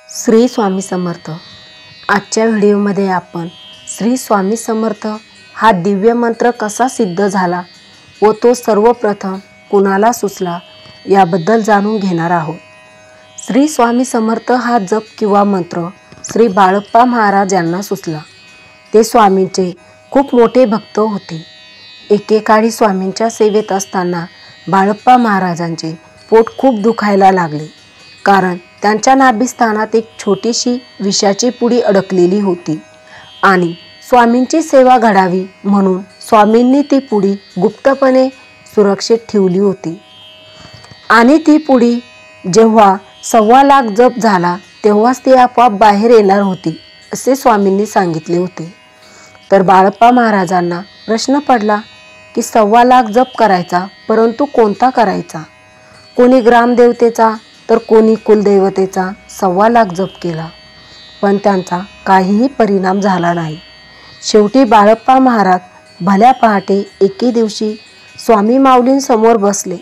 श्री स्वामी समर्थ। आजच्या व्हिडिओमध्ये आपण श्री स्वामी समर्थ हा दिव्य मंत्र कसा सिद्ध झाला व तो सर्वप्रथम कुणाला सुचला याबद्दल जाणून घेणार आहोत। श्री स्वामी समर्थ हा जप किंवा मंत्र श्री बाळप्पा महाराज यांना सुचला। ते स्वामींचे खूप मोठे भक्त होते। एकेकाळी स्वामींच्या सेवेत असताना बाळप्पा महाराजांचे पोट खूप दुखायला लागले, कारण त्यांच्या नाभिस्थानात एक छोटीशी विषाची पुडी अडकलेली होती आणि स्वामींची सेवा घडावी म्हणून स्वामींनी ती पुडी गुप्तपणे सुरक्षित ठेवली होती आणि ती पुडी जेव्हा 1.25 लाख जप झाला तेव्हाच ती आपोआप बाहेर येणार होती असे स्वामींनी सांगितले होते। तर बाळप्पा महाराजांना प्रश्न पडला की 1.25 लाख जप करायचा, परंतु कोणता करायचा? कोणी ग्रामदेवतेचा तर कोणी कुलदैवतेचा 1.25 लाख जप केला, पण त्यांचा काहीही परिणाम झाला नाही। शेवटी बाळप्पा महाराज भल्या पहाटे एके दिवशी स्वामी माऊलींसमोर बसले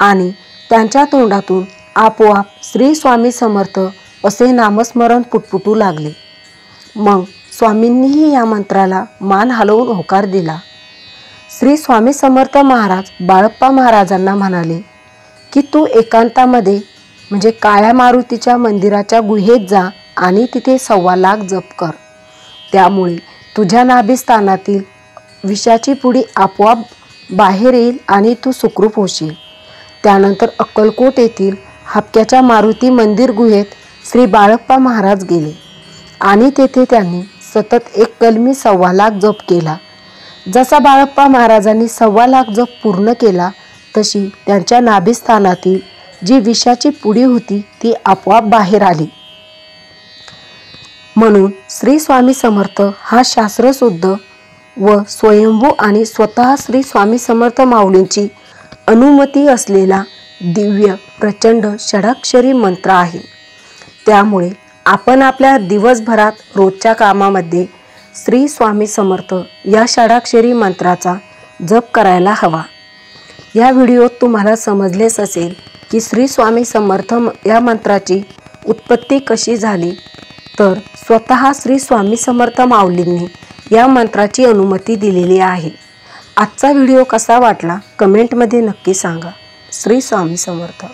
आणि त्यांच्या तोंडातून आपोआप श्री स्वामी समर्थ असे नामस्मरण पुटपुटू लागले। मग स्वामींनीही या मंत्राला मान हलवून होकार दिला। श्री स्वामी समर्थ महाराज बाळप्पा महाराजांना म्हणाले की तू एकांतामध्ये म्हणजे काळ्या मारुतीच्या मंदिराच्या गुहेत जा आणि तिथे 1.25 लाख जप कर। त्यामुळे तुझ्या नाभिस्थानातील विषाची पुडी आपोआप बाहेर येईल आणि तू सुखरूप होशील। त्यानंतर अक्कलकोट येथील हापक्याच्या मारुती मंदिर गुहेत श्री बाळप्पा महाराज गेले आणि तेथे त्यांनी सतत एक कलमी 1.25 लाख जप केला। जसा बाळप्पा महाराजांनी 1.25 लाख जप पूर्ण केला तशी त्यांच्या नाभिस्थानातील जी विषाची पुडी होती ती आपोआप बाहेर आली। म्हणून श्री स्वामी समर्थ हा शास्त्रशुद्ध व स्वयंभू आणि स्वतः श्री स्वामी समर्थ माऊलींची अनुमती असलेला दिव्य प्रचंड षडाक्षरी मंत्र आहे। त्यामुळे आपण आपल्या दिवसभरात रोजच्या कामामध्ये श्री स्वामी समर्थ या षडाक्षरी मंत्राचा जप करायला हवा। या व्हिडिओत तुम्हाला समजलेच असेल की श्री स्वामी समर्थ या मंत्राची उत्पत्ती कशी झाली, तर स्वतः श्री स्वामी समर्थ माऊलींनी या मंत्राची अनुमती दिलेली आहे। आजचा व्हिडिओ कसा वाटला कमेंटमध्ये नक्की सांगा। श्री स्वामी समर्थ।